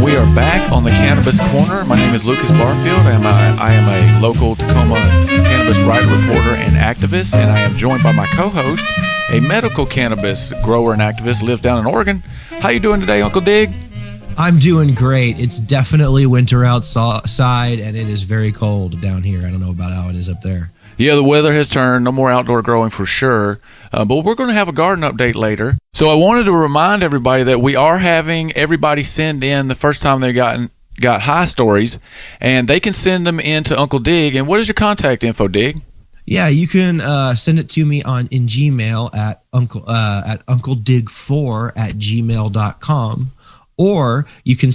We are back on the Cannabis Corner. My name is Lucas Barfield. I am a local Tacoma cannabis writer, reporter, and activist, and I am joined by my co-host, a medical cannabis grower and activist, lives down in Oregon. How you doing today, Uncle Dig? I'm doing great. It's definitely winter outside, and it is very cold down here. I don't know about how it is up there. Yeah, the weather has turned. No more outdoor growing for sure. But we're going to have a garden update later. So I wanted to remind everybody that we are having everybody send in the first time they got high stories, and they can send them in to Uncle Dig. And what is your contact info, Dig? Yeah, you can send it to me in Gmail at uncledig4@gmail.com, or you can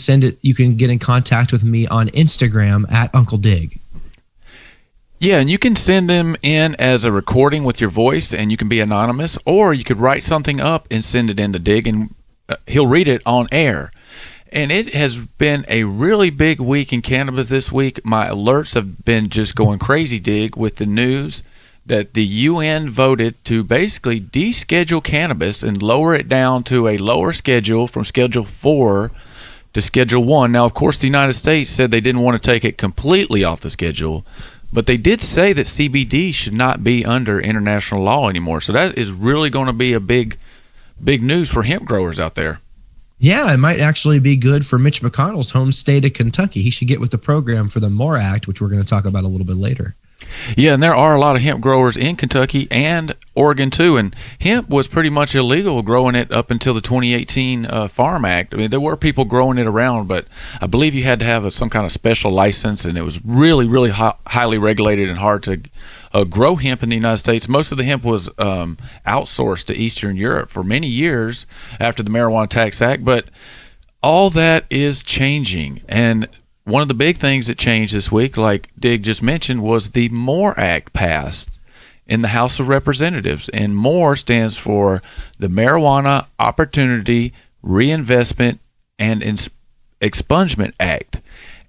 get in contact with me on Instagram at Uncle Dig. Yeah, and you can send them in as a recording with your voice, and you can be anonymous, or you could write something up and send it in to Dig, and he'll read it on air. And it has been a really big week in cannabis this week. My alerts have been just going crazy, Dig, with the news that the UN voted to basically deschedule cannabis and lower it down to a lower schedule from Schedule 4 to Schedule 1. Now, of course, the United States said they didn't want to take it completely off the schedule, but they did say that CBD should not be under international law anymore. So that is really going to be a big news for hemp growers out there. Yeah, it might actually be good for Mitch McConnell's home state of Kentucky. He should get with the program for the MORE Act, which we're going to talk about a little bit later. Yeah, and there are a lot of hemp growers in Kentucky and Oregon too. And hemp was pretty much illegal growing it up until the 2018 Farm Act. I mean, there were people growing it around, but I believe you had to have some kind of special license, and it was really, really highly regulated and hard to grow hemp in the United States. Most of the hemp was outsourced to Eastern Europe for many years after the Marijuana Tax Act, but all that is changing. And one of the big things that changed this week, like Dig just mentioned, was the MORE Act passed in the House of Representatives. And MORE stands for the Marijuana Opportunity Reinvestment and Expungement Act.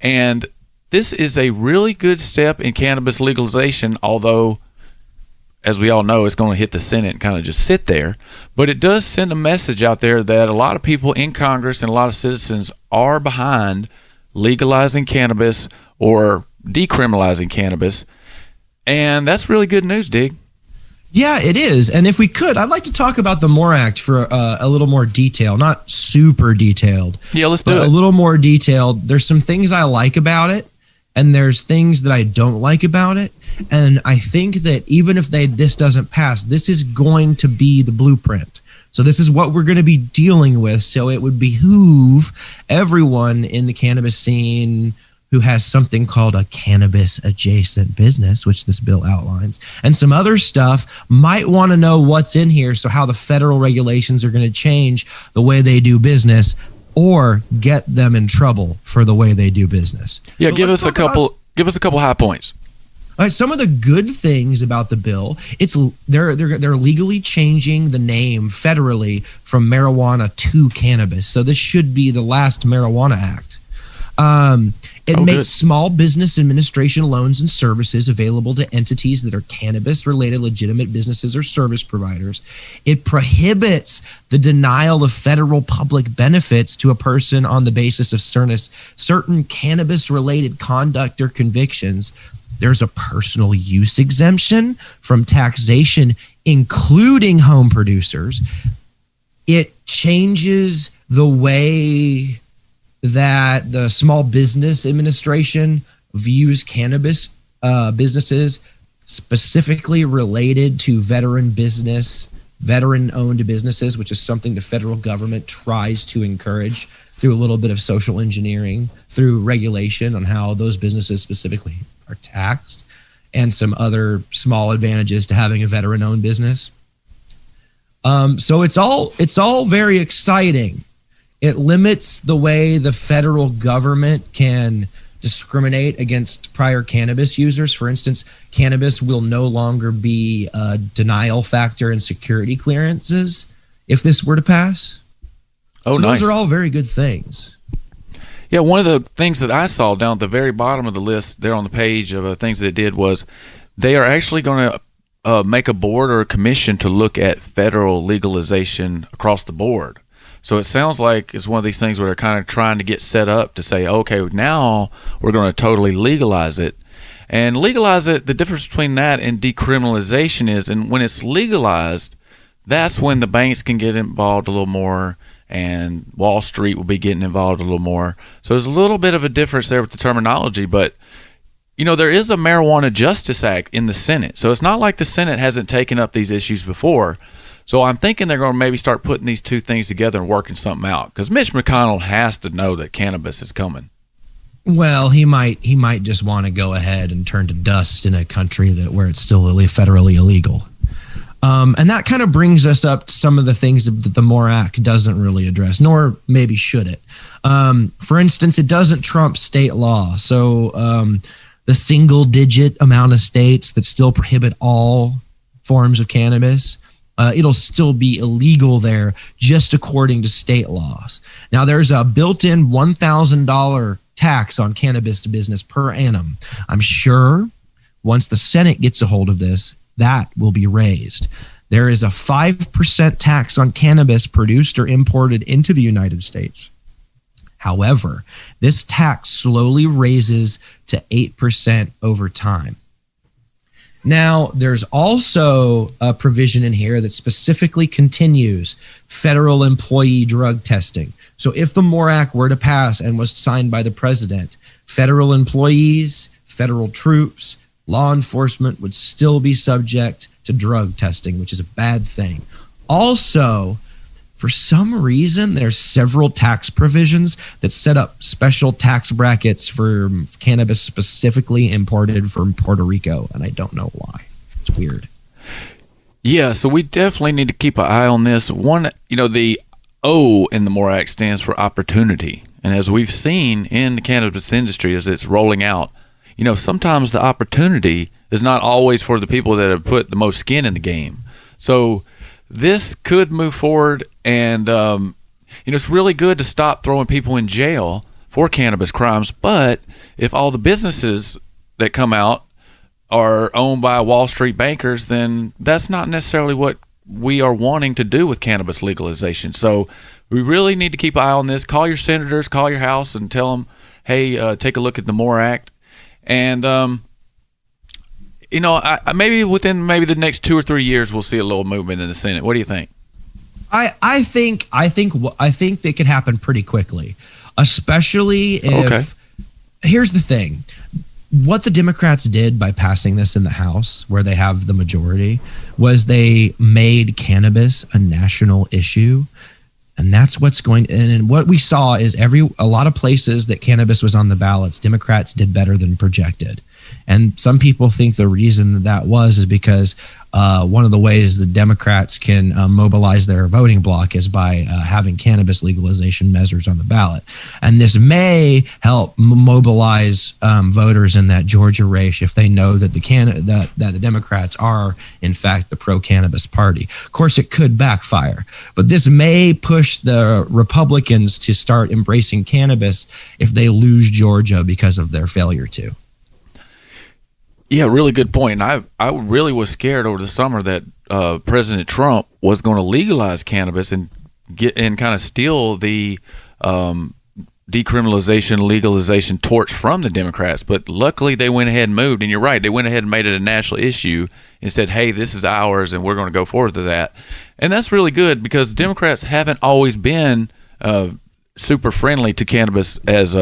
And this is a really good step in cannabis legalization, although, as we all know, it's going to hit the Senate and kind of just sit there. But it does send a message out there that a lot of people in Congress and a lot of citizens are behind legalizing cannabis or decriminalizing cannabis. And that's really good news, Dig. Yeah, it is. And if we could, I'd like to talk about the MORE Act for a little more detail, not super detailed. Yeah, let's do it. A little more detailed. There's some things I like about it, and there's things that I don't like about it. And I think that even if this doesn't pass, this is going to be the blueprint. So this is what we're going to be dealing with. So it would behoove everyone in the cannabis scene who has something called a cannabis adjacent business, which this bill outlines, and some other stuff, might want to know what's in here. So how the federal regulations are going to change the way they do business or get them in trouble for the way they do business. Yeah, give us a couple high points. All right, some of the good things about the bill, they're legally changing the name federally from marijuana to cannabis. So this should be the last Marijuana Act. It makes small business administration loans and services available to entities that are cannabis-related legitimate businesses or service providers. It prohibits the denial of federal public benefits to a person on the basis of certain cannabis-related conduct or convictions. There's a personal use exemption from taxation, including home producers. It changes the way that the Small Business Administration views cannabis businesses, specifically related to veteran-owned businesses, which is something the federal government tries to encourage through a little bit of social engineering, through regulation on how those businesses specifically are taxed, and some other small advantages to having a veteran-owned business. So it's all very exciting. It limits the way the federal government can discriminate against prior cannabis users. For instance, cannabis will no longer be a denial factor in security clearances if this were to pass. Oh, so nice. Those are all very good things. Yeah, one of the things that I saw down at the very bottom of the list there on the page of things that it did was they are actually going to make a board or a commission to look at federal legalization across the board. So it sounds like it's one of these things where they're kind of trying to get set up to say, okay, now we're going to totally legalize it. And legalize it, the difference between that and decriminalization is, and when it's legalized, that's when the banks can get involved a little more, and Wall Street will be getting involved a little more. So there's a little bit of a difference there with the terminology, but there is a Marijuana Justice Act in the Senate. So it's not like the Senate hasn't taken up these issues before. So I'm thinking they're going to maybe start putting these two things together and working something out, because Mitch McConnell has to know that cannabis is coming. Well, he might just want to go ahead and turn to dust in a country where it's still federally illegal. And that kind of brings us up to some of the things that the MORE Act doesn't really address, nor maybe should it. For instance, it doesn't trump state law. So the single-digit amount of states that still prohibit all forms of cannabis, it'll still be illegal there just according to state laws. Now, there's a built-in $1,000 tax on cannabis business per annum. I'm sure once the Senate gets a hold of this, that will be raised. There is a 5% tax on cannabis produced or imported into the United States. However, this tax slowly raises to 8% over time. Now, there's also a provision in here that specifically continues federal employee drug testing. So if the MORE Act were to pass and was signed by the president, federal employees, federal troops, law enforcement would still be subject to drug testing, which is a bad thing. Also, for some reason, there's several tax provisions that set up special tax brackets for cannabis specifically imported from Puerto Rico, and I don't know why. It's weird. Yeah, so we definitely need to keep an eye on this. One, the O in the MORE Act stands for opportunity. And as we've seen in the cannabis industry as it's rolling out, sometimes the opportunity is not always for the people that have put the most skin in the game. So this could move forward, and it's really good to stop throwing people in jail for cannabis crimes. But if all the businesses that come out are owned by Wall Street bankers, then that's not necessarily what we are wanting to do with cannabis legalization. So we really need to keep an eye on this. Call your senators, call your House, and tell them, hey, take a look at the MORE Act. And maybe within the next 2 or 3 years, we'll see a little movement in the Senate. What do you think? I think it could happen pretty quickly, especially if. Okay. Here's the thing: what the Democrats did by passing this in the House, where they have the majority, was they made cannabis a national issue. And that's what's going to, and what we saw is a lot of places that cannabis was on the ballots, Democrats did better than projected. And some people think the reason that was is because one of the ways the Democrats can mobilize their voting bloc is by having cannabis legalization measures on the ballot. And this may help mobilize voters in that Georgia race if they know that the Democrats are, in fact, the pro-cannabis party. Of course, it could backfire, but this may push the Republicans to start embracing cannabis if they lose Georgia because of their failure to. Yeah, really good point. And I really was scared over the summer that President Trump was going to legalize cannabis and kind of steal the decriminalization, legalization torch from the Democrats. But luckily, they went ahead and moved. And you're right, they went ahead and made it a national issue and said, "Hey, this is ours, and we're going to go forward to that." And that's really good because Democrats haven't always been super friendly to cannabis as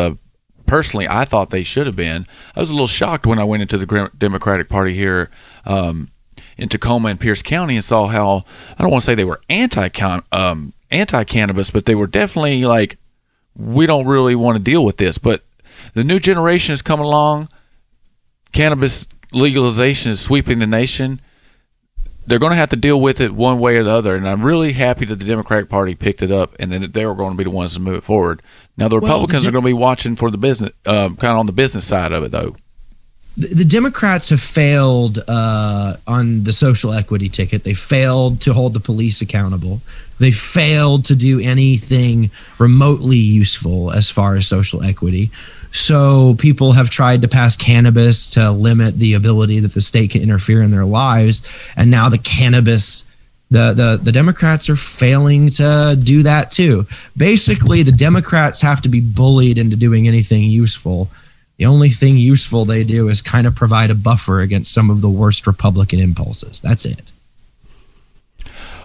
personally, I thought they should have been. I was a little shocked when I went into the Democratic Party here in Tacoma and Pierce County and saw how, I don't want to say they were anti-cannabis, but they were definitely like, we don't really want to deal with this. But the new generation is coming along. Cannabis legalization is sweeping the nation. They're going to have to deal with it one way or the other, and I'm really happy that the Democratic Party picked it up, and then they were going to be the ones to move it forward. Now, the Republicans are going to be watching for the business, kind of on the business side of it, though. The Democrats have failed on the social equity ticket. They failed to hold the police accountable. They failed to do anything remotely useful as far as social equity. So people have tried to pass cannabis to limit the ability that the state can interfere in their lives. And now the cannabis The Democrats are failing to do that too. Basically, the Democrats have to be bullied into doing anything useful. The only thing useful they do is kind of provide a buffer against some of the worst Republican impulses. That's it.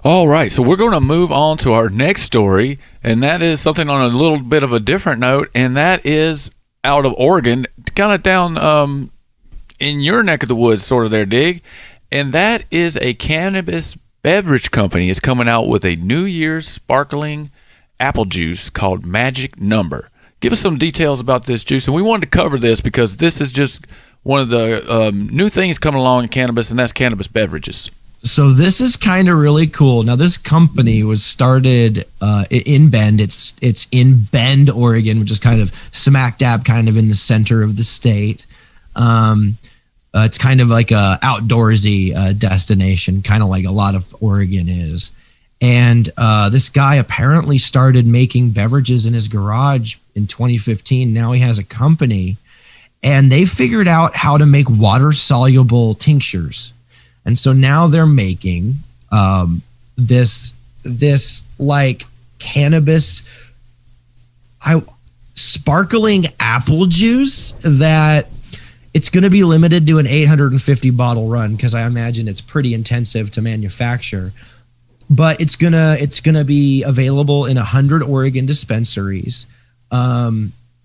All right, so we're going to move on to our next story, and that is something on a little bit of a different note, and that is out of Oregon, kind of down in your neck of the woods, sort of there, Dig, and that is a cannabis beverage company is coming out with a New Year's sparkling apple juice called Magic Number. Give us some details about this juice, and we wanted to cover this because this is just one of the new things coming along in cannabis, and that's cannabis beverages. So this is kind of really cool. Now, this company was started in Bend. It's in Bend, Oregon, which is kind of smack dab kind of in the center of the state. It's kind of like a outdoorsy destination, kind of like a lot of Oregon is. And this guy apparently started making beverages in his garage in 2015. Now he has a company, and they figured out how to make water-soluble tinctures. And so now they're making this like cannabis sparkling apple juice that it's going to be limited to an 850 bottle run because I imagine it's pretty intensive to manufacture. But it's gonna be available in 100 Oregon dispensaries.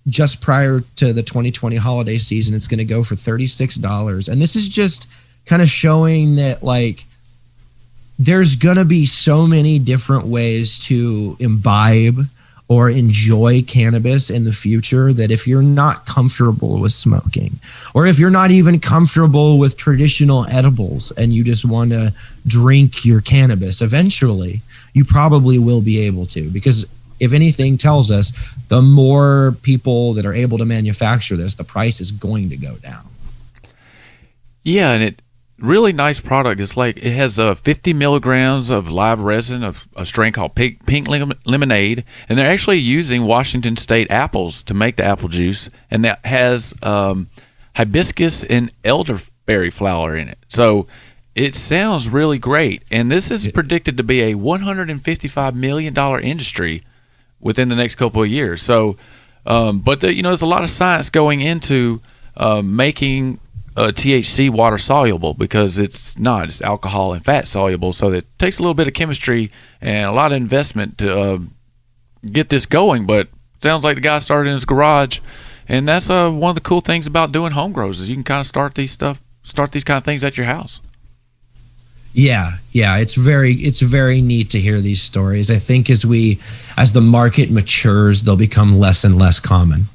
Just prior to the 2020 holiday season, it's going to go for $36. And this is just kind of showing that like there's going to be so many different ways to imbibe or enjoy cannabis in the future that if you're not comfortable with smoking, or if you're not even comfortable with traditional edibles and you just want to drink your cannabis, eventually you probably will be able to, because if anything tells us, the more people that are able to manufacture this, the price is going to go down. Yeah, and it really nice product. It's like it has 50 milligrams of live resin of a strain called pink lemonade, and they're actually using Washington State apples to make the apple juice, and that has hibiscus and elderberry flower in it. So it sounds really great, and this is predicted to be a $155 million industry within the next couple of years. So, but there's a lot of science going into making THC water soluble, because it's alcohol and fat soluble. So it takes a little bit of chemistry and a lot of investment to get this going. But it sounds like the guy started in his garage, and that's one of the cool things about doing home grows is you can kind of start these kind of things at your house. Yeah, it's very neat to hear these stories. I think as the market matures, they'll become less and less common.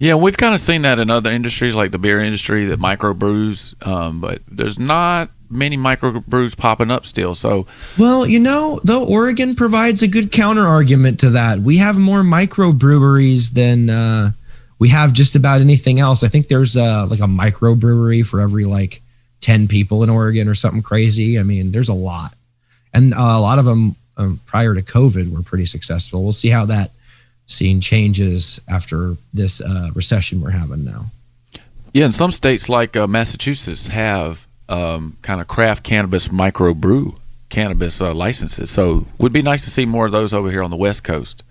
Yeah, we've kind of seen that in other industries like the beer industry, that microbrews, but there's not many microbrews popping up still. So, well, though Oregon provides a good counter argument to that. We have more microbreweries than we have just about anything else. I think there's like a microbrewery for every like 10 people in Oregon or something crazy. I mean, there's a lot, and a lot of them prior to COVID were pretty successful. We'll see how that scene changes after this recession we're having now. Yeah, and some states like Massachusetts have kind of craft cannabis microbrew cannabis licenses. So it would be nice to see more of those over here on the West Coast.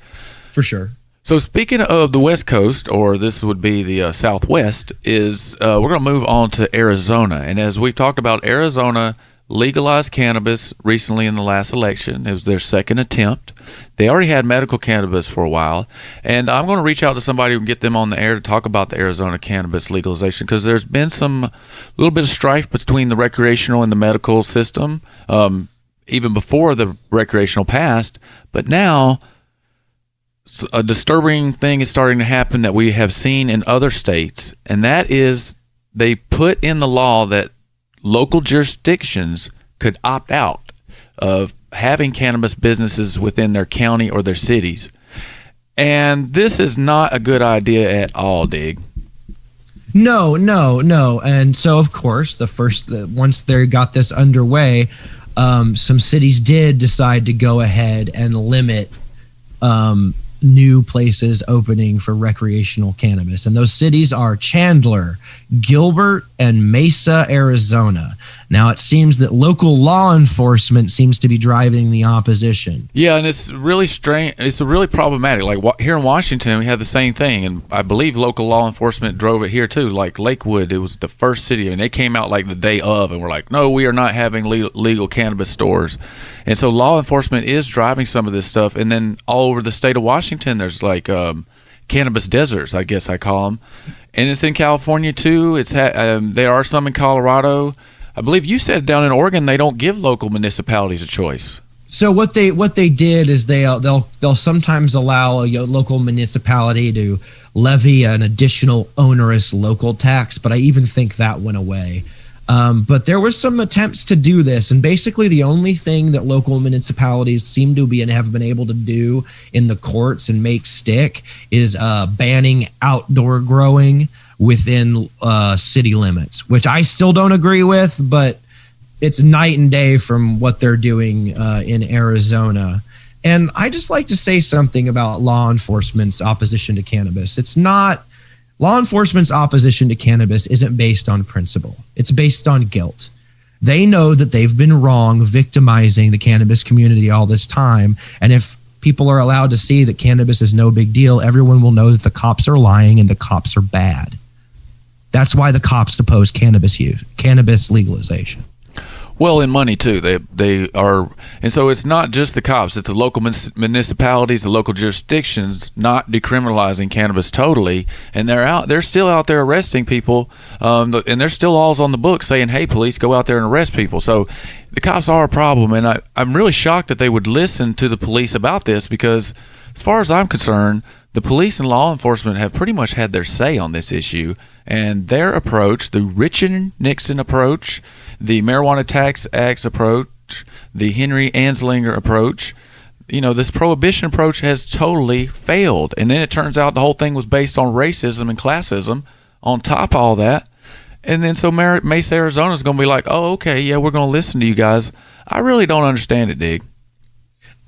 For sure. So speaking of the West Coast, or this would be the Southwest, is we're going to move on to Arizona. And as we've talked about, Arizona legalized cannabis recently in the last election. It was their second attempt. They already had medical cannabis for a while, and I'm going to reach out to somebody and get them on the air to talk about the Arizona cannabis legalization, because there's been some little bit of strife between the recreational and the medical system, even before the recreational passed. But now a disturbing thing is starting to happen that we have seen in other states, and that is they put in the law that local jurisdictions could opt out of having cannabis businesses within their county or their cities. And this is not a good idea at all, Dig. No. And so, of course, once they got this underway, some cities did decide to go ahead and limit new places opening for recreational cannabis. And those cities are Chandler, Gilbert, and Mesa, Arizona. Now it seems that local law enforcement seems to be driving the opposition. Yeah, and it's really strange. It's really problematic. Like here in Washington, we had the same thing, and I believe local law enforcement drove it here too. Like Lakewood, it was the first city, and they came out like the day of, and were like, "No, we are not having legal cannabis stores." And so law enforcement is driving some of this stuff. And then all over the state of Washington, there's like cannabis deserts, I guess I call them, and it's in California too. There are some in Colorado. I believe you said down in Oregon they don't give local municipalities a choice. So what they did is they'll sometimes allow a local municipality to levy an additional onerous local tax, but I even think that went away. But there were some attempts to do this, and basically the only thing that local municipalities seem to be and have been able to do in the courts and make stick is banning outdoor growing within city limits, which I still don't agree with, but it's night and day from what they're doing in Arizona. And I just like to say something about law enforcement's opposition to cannabis. Law enforcement's opposition to cannabis isn't based on principle. It's based on guilt. They know that they've been wrong victimizing the cannabis community all this time. And if people are allowed to see that cannabis is no big deal, everyone will know that the cops are lying and the cops are bad. That's why the cops oppose cannabis legalization. Well, in money too. They are, and so it's not just the cops; it's the local municipalities, the local jurisdictions not decriminalizing cannabis totally, and they're still out there arresting people, and there's still laws on the books saying, "Hey, police, go out there and arrest people." So the cops are a problem, and I'm really shocked that they would listen to the police about this, because as far as I'm concerned, the police and law enforcement have pretty much had their say on this issue, and their approach, the Richard-Nixon approach, the Marijuana Tax Act's approach, the Henry Anslinger approach, this prohibition approach has totally failed. And then it turns out the whole thing was based on racism and classism on top of all that. And then so Mesa, Arizona is going to be like, oh, okay, yeah, we're going to listen to you guys. I really don't understand it, Dig.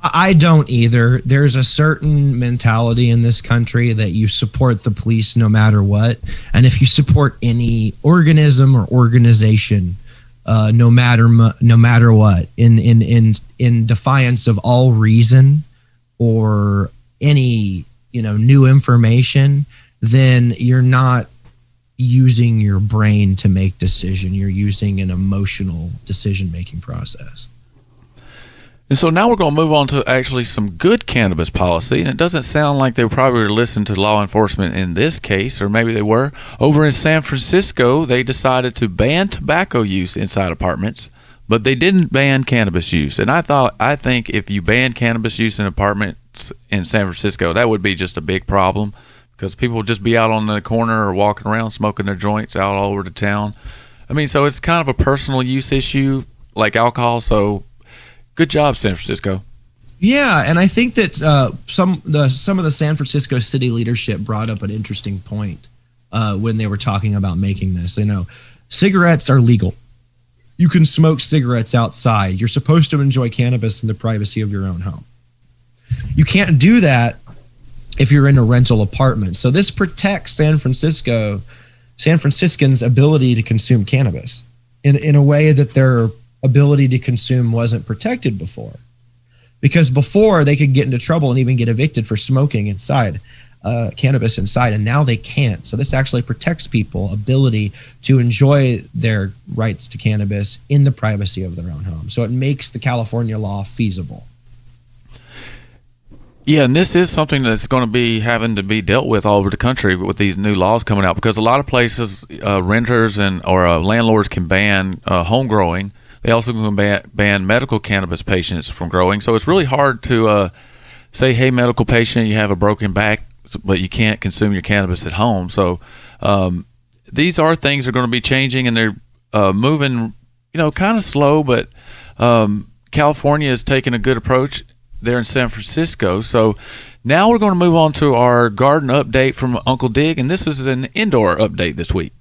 I don't either. There's a certain mentality in this country that you support the police no matter what. And if you support any organism or organization, no matter what, in defiance of all reason or any new information, then you're not using your brain to make decision. You're using an emotional decision-making process. And so now we're going to move on to actually some good cannabis policy. And it doesn't sound like they probably listened to law enforcement in this case, or maybe they were. Over in San Francisco, they decided to ban tobacco use inside apartments, but they didn't ban cannabis use. And I think if you ban cannabis use in apartments in San Francisco, that would be just a big problem, because people would just be out on the corner or walking around smoking their joints out all over the town. I mean, so it's kind of a personal use issue like alcohol. So good job, San Francisco. Yeah, and I think that some of the San Francisco city leadership brought up an interesting point when they were talking about making this. Cigarettes are legal. You can smoke cigarettes outside. You're supposed to enjoy cannabis in the privacy of your own home. You can't do that if you're in a rental apartment. So this protects San Franciscans' ability to consume cannabis in a way that their ability to consume wasn't protected before. Because before they could get into trouble and even get evicted for smoking inside, cannabis inside, and now they can't. So this actually protects people's ability to enjoy their rights to cannabis in the privacy of their own home. So it makes the California law feasible. Yeah, and this is something that's going to be having to be dealt with all over the country with these new laws coming out, because a lot of places, renters or landlords can ban home growing. They also can ban medical cannabis patients from growing. So it's really hard to say, hey, medical patient, you have a broken back, but you can't consume your cannabis at home. So these are things that are going to be changing, and they're moving, kind of slow, but California is taking a good approach there in San Francisco. So now we're going to move on to our garden update from Uncle Dig, and this is an indoor update this week.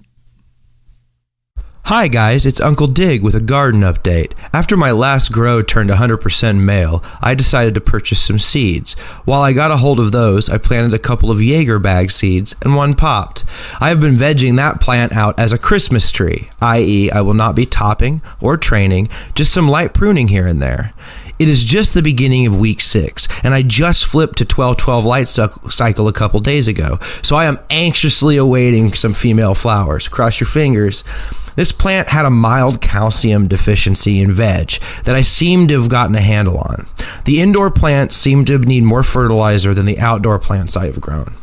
Hi guys, it's Uncle Dig with a garden update. After my last grow turned 100% male, I decided to purchase some seeds. While I got a hold of those, I planted a couple of Jaeger bag seeds and one popped. I have been vegging that plant out as a Christmas tree, i.e. I will not be topping or training, just some light pruning here and there. It is just the beginning of week 6, and I just flipped to 12-12 light cycle a couple days ago, so I am anxiously awaiting some female flowers. Cross your fingers. This plant had a mild calcium deficiency in veg that I seem to have gotten a handle on. The indoor plants seem to need more fertilizer than the outdoor plants I have grown.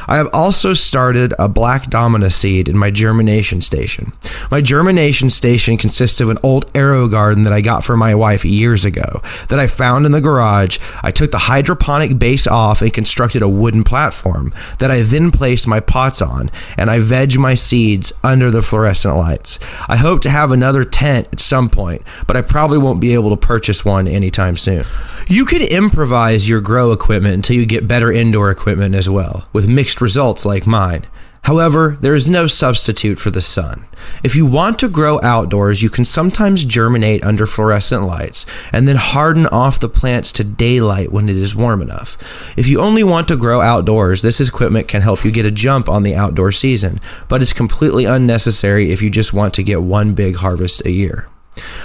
I have also started a black domina seed in my germination station. My germination station consists of an old arrow garden that I got for my wife years ago that I found in the garage. I took the hydroponic base off and constructed a wooden platform that I then placed my pots on, and I veg my seeds under the fluorescent lights. I hope to have another tent at some point, but I probably won't be able to purchase one anytime soon. You could improvise your grow equipment until you get better indoor equipment as well, with mixed results like mine. However, there is no substitute for the sun. If you want to grow outdoors, you can sometimes germinate under fluorescent lights and then harden off the plants to daylight when it is warm enough. If you only want to grow outdoors, this equipment can help you get a jump on the outdoor season, but it's completely unnecessary if you just want to get one big harvest a year.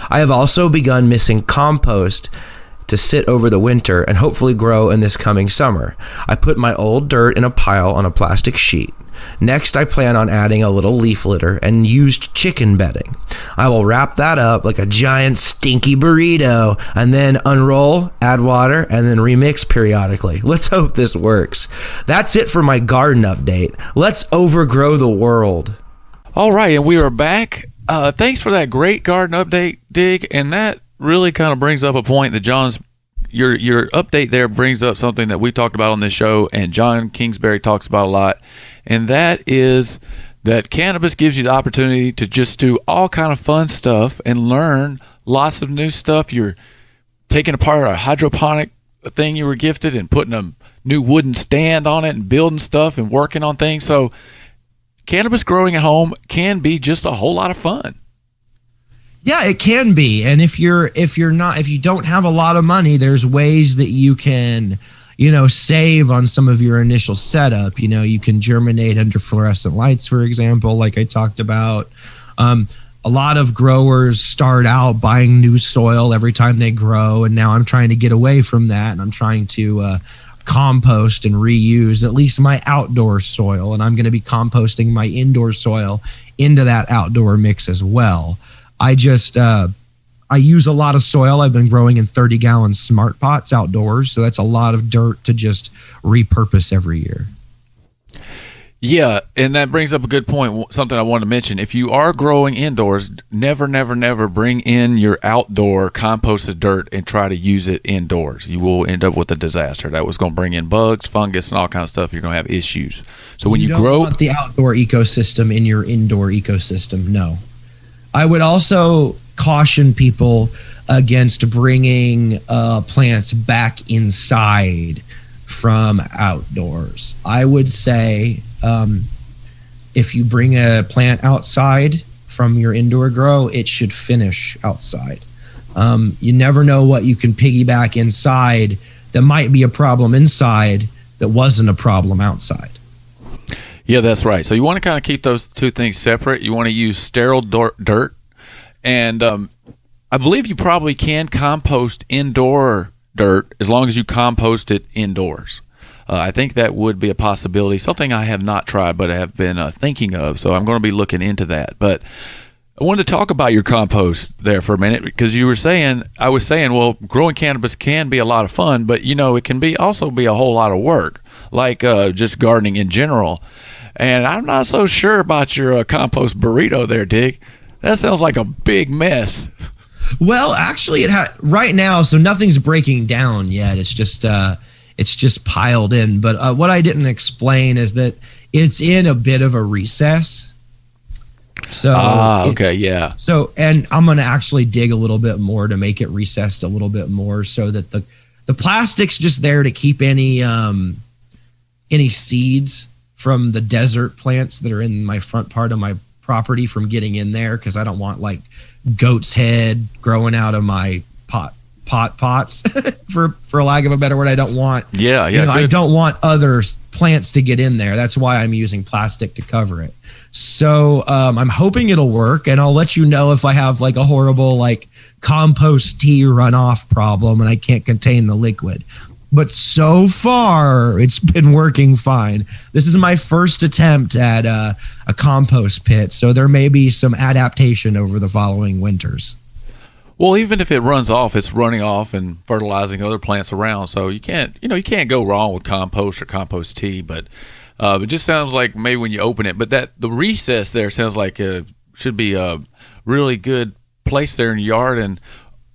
I have also begun mixing compost to sit over the winter and hopefully grow in this coming summer. I put my old dirt in a pile on a plastic sheet. Next, I plan on adding a little leaf litter and used chicken bedding. I will wrap that up like a giant stinky burrito and then unroll, add water, and then remix periodically. Let's hope this works. That's it for my garden update. Let's overgrow the world. All right, and we are back. Thanks for that great garden update, Dig, and that really kind of brings up a point that John's your update there brings up something that we talked about on this show, and John Kingsbury talks about a lot, and that is that cannabis gives you the opportunity to just do all kind of fun stuff and learn lots of new stuff. You're taking apart a hydroponic thing you were gifted and putting a new wooden stand on it and building stuff and working on things. So cannabis growing at home can be just a whole lot of fun. Yeah, it can be. And if you don't have a lot of money, there's ways that you can, save on some of your initial setup. You can germinate under fluorescent lights, for example, like I talked about. A lot of growers start out buying new soil every time they grow. And now I'm trying to get away from that. And I'm trying to compost and reuse at least my outdoor soil. And I'm going to be composting my indoor soil into that outdoor mix as well. I use a lot of soil. I've been growing in 30-gallon smart pots outdoors, so that's a lot of dirt to just repurpose every year. Yeah, and that brings up a good point, something I wanted to mention. If you are growing indoors, never bring in your outdoor composted dirt and try to use it indoors. You will end up with a disaster. That was going to bring in bugs, fungus, and all kinds of stuff. You're going to have issues. So when you don't grow want the outdoor ecosystem in your indoor ecosystem, no. I would also caution people against bringing plants back inside from outdoors. I would say if you bring a plant outside from your indoor grow, it should finish outside. You never know what you can piggyback inside that might be a problem inside that wasn't a problem outside. Yeah, that's right. So you want to kind of keep those two things separate. You want to use sterile dirt. And I believe you probably can compost indoor dirt as long as you compost it indoors. I think that would be a possibility, something I have not tried but have been thinking of. So I'm going to be looking into that. But I wanted to talk about your compost there for a minute because I was saying, well, growing cannabis can be a lot of fun, but, it can also be a whole lot of work, like just gardening in general. And I'm not so sure about your compost burrito there, Dig. That sounds like a big mess. Well, actually, right now, so nothing's breaking down yet. It's just piled in. But what I didn't explain is that it's in a bit of a recess. So okay, yeah. So, and I'm going to actually dig a little bit more to make it recessed a little bit more, so that the plastic's just there to keep any seeds from the desert plants that are in my front part of my property from getting in there because I don't want like goat's head growing out of my pots for lack of a better word. I don't want I don't want other plants to get in there. That's why I'm using plastic to cover it. So I'm hoping it'll work, and I'll let you know if I have like a horrible like compost tea runoff problem and I can't contain the liquid. But so far, it's been working fine. This is my first attempt at a compost pit, so there may be some adaptation over the following winters. Well, even if it runs off, it's running off and fertilizing other plants around. So you can't go wrong with compost or compost tea. But it just sounds like maybe when you open it, but the recess there sounds like should be a really good place there in your yard. And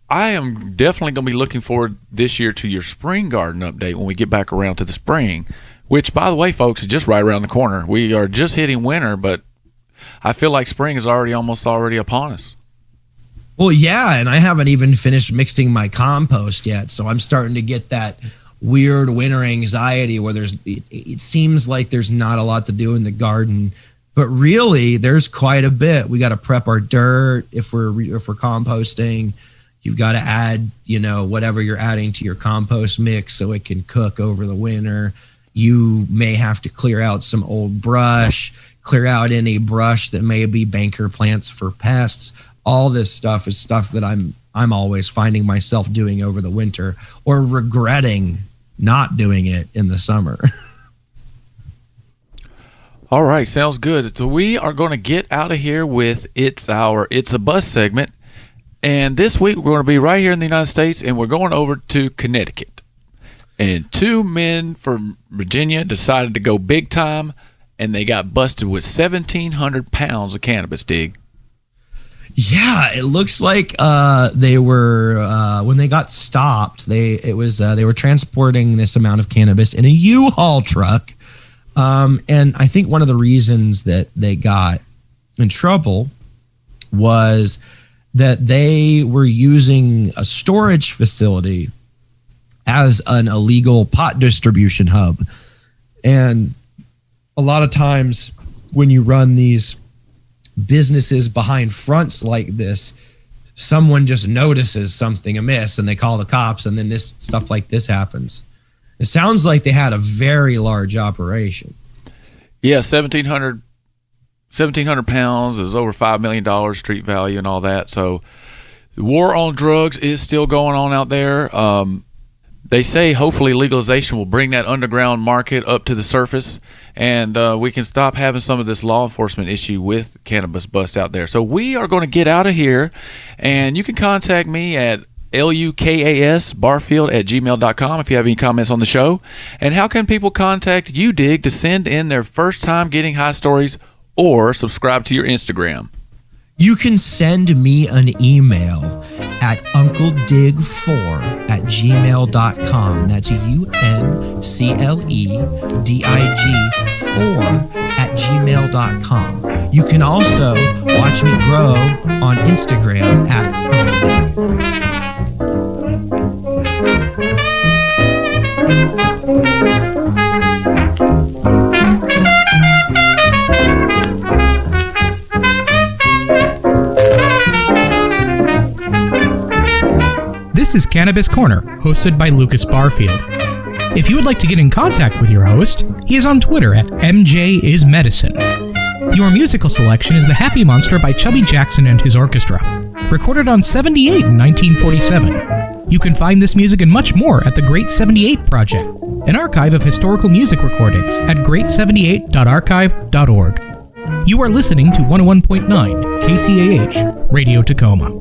I am definitely going to be looking forward this year to your spring garden update when we get back around to the spring, which, by the way, folks, is just right around the corner. We are just hitting winter, but I feel like spring is almost upon us. Well, yeah, and I haven't even finished mixing my compost yet, so I'm starting to get that weird winter anxiety where it seems like there's not a lot to do in the garden, but really there's quite a bit. We got to prep our dirt if we're composting. You've got to add, whatever you're adding to your compost mix so it can cook over the winter. You may have to clear out some old brush, clear out any brush that may be banker plants for pests. All this stuff is stuff that I'm always finding myself doing over the winter or regretting not doing it in the summer. All right, sounds good. So we are going to get out of here with It's a Bus segment. And this week we're going to be right here in the United States, and we're going over to Connecticut. And two men from Virginia decided to go big time, and they got busted with 1,700 pounds of cannabis, Dig. Yeah, it looks like they were when they got stopped. They were transporting this amount of cannabis in a U-Haul truck, and I think one of the reasons that they got in trouble was that they were using a storage facility as an illegal pot distribution hub. And a lot of times when you run these businesses behind fronts like this, someone just notices something amiss and they call the cops, and then this stuff like this happens. It sounds like they had a very large operation. Yeah, 1,700 pounds is over $5 million street value and all that. So the war on drugs is still going on out there. They say hopefully legalization will bring that underground market up to the surface, and we can stop having some of this law enforcement issue with cannabis bust out there. So we are going to get out of here, and you can contact me at lukasbarfield@gmail.com if you have any comments on the show. And how can people contact you, Dig, to send in their first time getting high stories or subscribe to your Instagram? You can send me an email at uncledig4@gmail.com. That's UNCLEDIG4@gmail.com. You can also watch me grow on Instagram at Uncle Dig. This is Cannabis Corner, hosted by Lukas Barfield. If you would like to get in contact with your host, he is on Twitter at MJIsMedicine. Your musical selection is The Happy Monster by Chubby Jackson and his orchestra, recorded on 78 in 1947. You can find this music and much more at the Great 78 Project, an archive of historical music recordings at great78.archive.org. You are listening to 101.9 KTAH, Radio Tacoma.